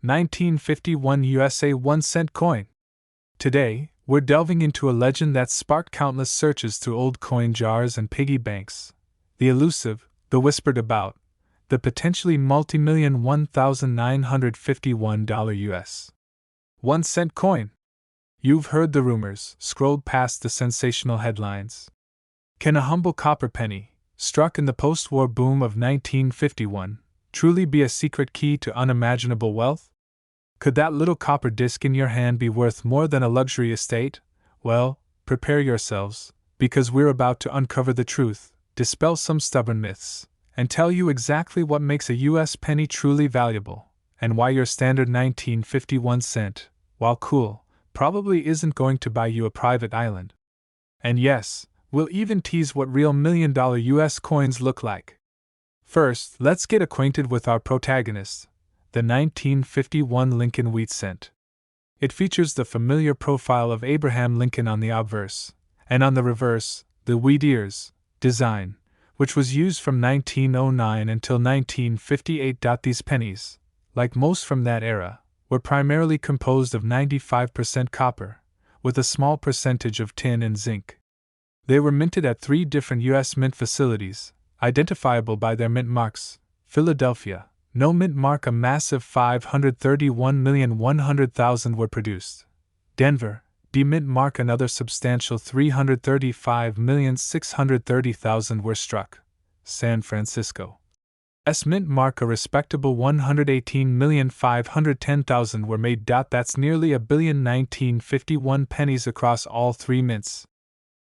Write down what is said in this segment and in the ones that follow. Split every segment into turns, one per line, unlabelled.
1951 USA 1-cent coin. Today, we're delving into a legend that sparked countless searches through old coin jars and piggy banks. The elusive, the whispered about, the potentially multi-million $1,951 US 1-cent coin. You've heard the rumors, scrolled past the sensational headlines. Can a humble copper penny, struck in the post-war boom of 1951, truly be a secret key to unimaginable wealth? Could that little copper disc in your hand be worth more than a luxury estate? Well, prepare yourselves, because we're about to uncover the truth, dispel some stubborn myths, and tell you exactly what makes a US penny truly valuable, and why your standard 1951 cent, while cool, probably isn't going to buy you a private island. And yes, we'll even tease what real million-dollar US coins look like. First, let's get acquainted with our protagonist, the 1951 Lincoln wheat cent. It features the familiar profile of Abraham Lincoln on the obverse, and on the reverse, the wheat ears design, which was used from 1909 until 1958. These pennies, like most from that era, were primarily composed of 95% copper, with a small percentage of tin and zinc. They were minted at 3 different U.S. mint facilities, identifiable by their mint marks. Philadelphia, no mint mark, a massive 531,100,000 were produced. Denver, D mint mark, another substantial 335,630,000 were struck. San Francisco, S mint mark, a respectable 118,510,000 were made. That's nearly a billion 1951 pennies across all 3 mints.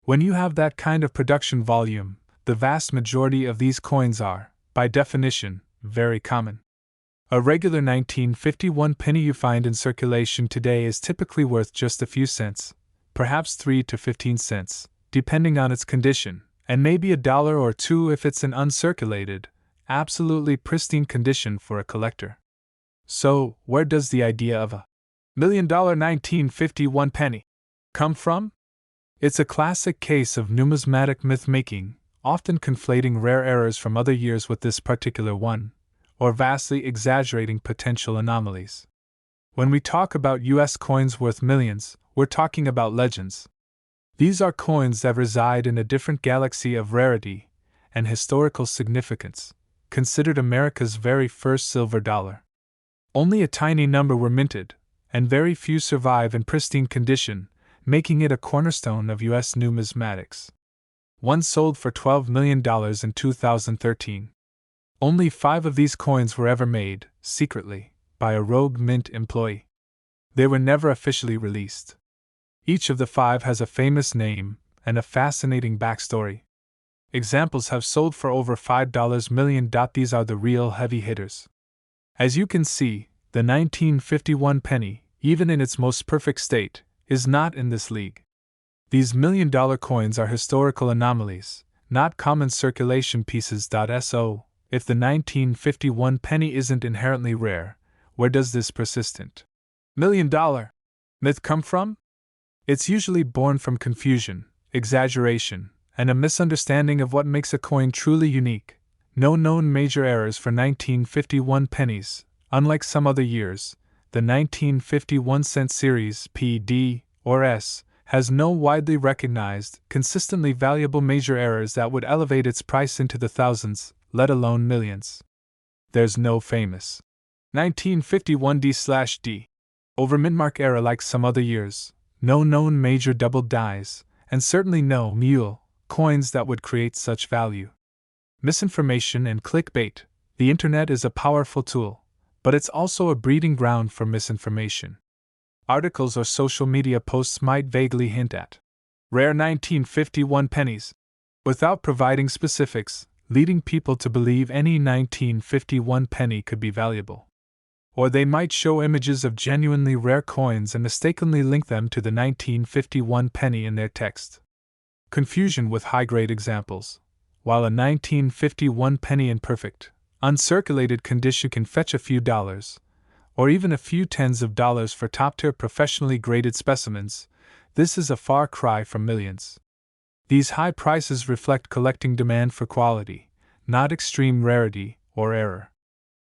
When you have that kind of production volume, the vast majority of these coins are, by definition, very common. A regular 1951 penny you find in circulation today is typically worth just a few cents, perhaps 3 to 15 cents, depending on its condition, and maybe $1 or $2 if it's in uncirculated, absolutely pristine condition for a collector. So, where does the idea of a million-dollar 1951 penny come from? It's a classic case of numismatic myth-making, often conflating rare errors from other years with this particular one, or vastly exaggerating potential anomalies. When we talk about US coins worth millions, we're talking about legends. These are coins that reside in a different galaxy of rarity and historical significance, considered America's very first silver dollar. Only a tiny number were minted, and very few survive in pristine condition, making it a cornerstone of US numismatics. One sold for $12 million in 2013. Only 5 of these coins were ever made, secretly, by a rogue mint employee. They were never officially released. Each of the 5 has a famous name and a fascinating backstory. Examples have sold for over $5 million. These are the real heavy hitters. As you can see, the 1951 penny, even in its most perfect state, is not in this league. These million-dollar coins are historical anomalies, not common circulation pieces. So, if the 1951 penny isn't inherently rare, where does this persistent million-dollar myth come from? It's usually born from confusion, exaggeration, and a misunderstanding of what makes a coin truly unique. No known major errors for 1951 pennies. Unlike some other years, the 1951 cent series P, D, or S has no widely recognized, consistently valuable major errors that would elevate its price into the thousands, let alone millions. There's no famous 1951 D/D over mintmark error like some other years, no known major double dies, and certainly no mule coins that would create such value. Misinformation and clickbait. The internet is a powerful tool, but it's also a breeding ground for misinformation. Articles or social media posts might vaguely hint at rare 1951 pennies, without providing specifics, leading people to believe any 1951 penny could be valuable. Or they might show images of genuinely rare coins and mistakenly link them to the 1951 penny in their text. Confusion with high-grade examples. While a 1951 penny in perfect, uncirculated condition can fetch a few dollars, or even a few tens of dollars for top-tier professionally graded specimens, this is a far cry from millions. These high prices reflect collecting demand for quality, not extreme rarity or error.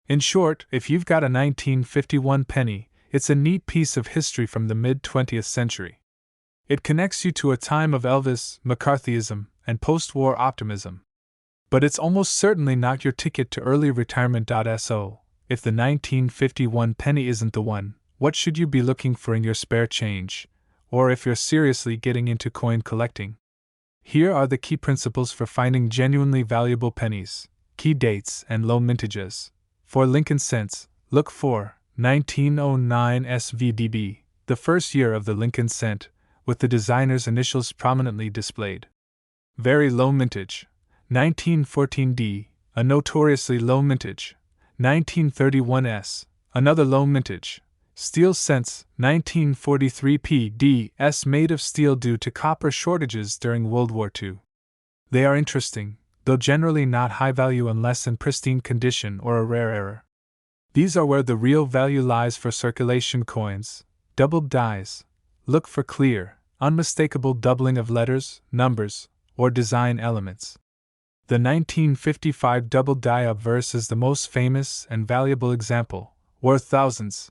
In short, if you've got a 1951 penny, it's a neat piece of history from the mid-20th century. It connects you to a time of Elvis, McCarthyism, and post-war optimism. But it's almost certainly not your ticket to early retirement. So, if the 1951 penny isn't the one, what should you be looking for in your spare change? Or if you're seriously getting into coin collecting? Here are the key principles for finding genuinely valuable pennies, key dates, and low mintages. For Lincoln cents, look for 1909 SVDB, the first year of the Lincoln cent, with the designer's initials prominently displayed. Very low mintage, 1914D, a notoriously low mintage. 1931S, another low mintage. Steel cents, 1943 PD/S, made of steel due to copper shortages during World War II. They are interesting, though generally not high value unless in pristine condition or a rare error. These are where the real value lies for circulation coins. Doubled dies. Look for clear, unmistakable doubling of letters, numbers, or design elements. The 1955 double die obverse is the most famous and valuable example, worth thousands.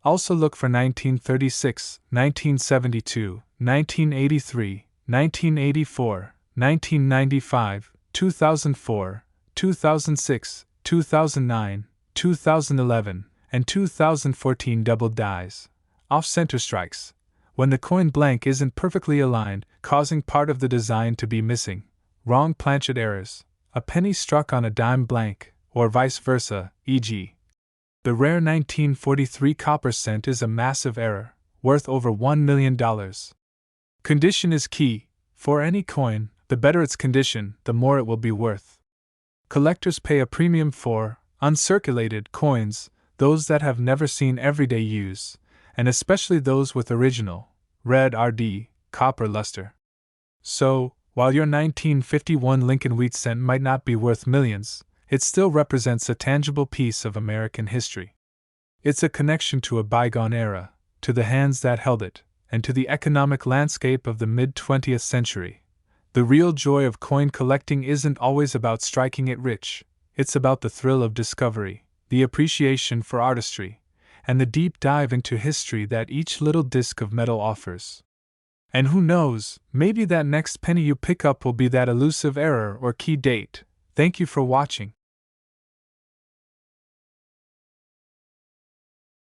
Also look for 1936, 1972, 1983, 1984, 1995, 2004, 2006, 2009, 2011, and 2014 double dies, off-center strikes, when the coin blank isn't perfectly aligned, causing part of the design to be missing, wrong planchet errors, a penny struck on a dime blank, or vice versa, e.g. The rare 1943 copper cent is a massive error, worth over $1 million. Condition is key. For any coin, the better its condition, the more it will be worth. Collectors pay a premium for uncirculated coins, those that have never seen everyday use, and especially those with original, red RD, copper luster. So, while your 1951 Lincoln wheat cent might not be worth millions, it still represents a tangible piece of American history. It's a connection to a bygone era, to the hands that held it, and to the economic landscape of the mid-20th century. The real joy of coin collecting isn't always about striking it rich, it's about the thrill of discovery, the appreciation for artistry, and the deep dive into history that each little disc of metal offers. And who knows, maybe that next penny you pick up will be that elusive error or key date. Thank you for watching.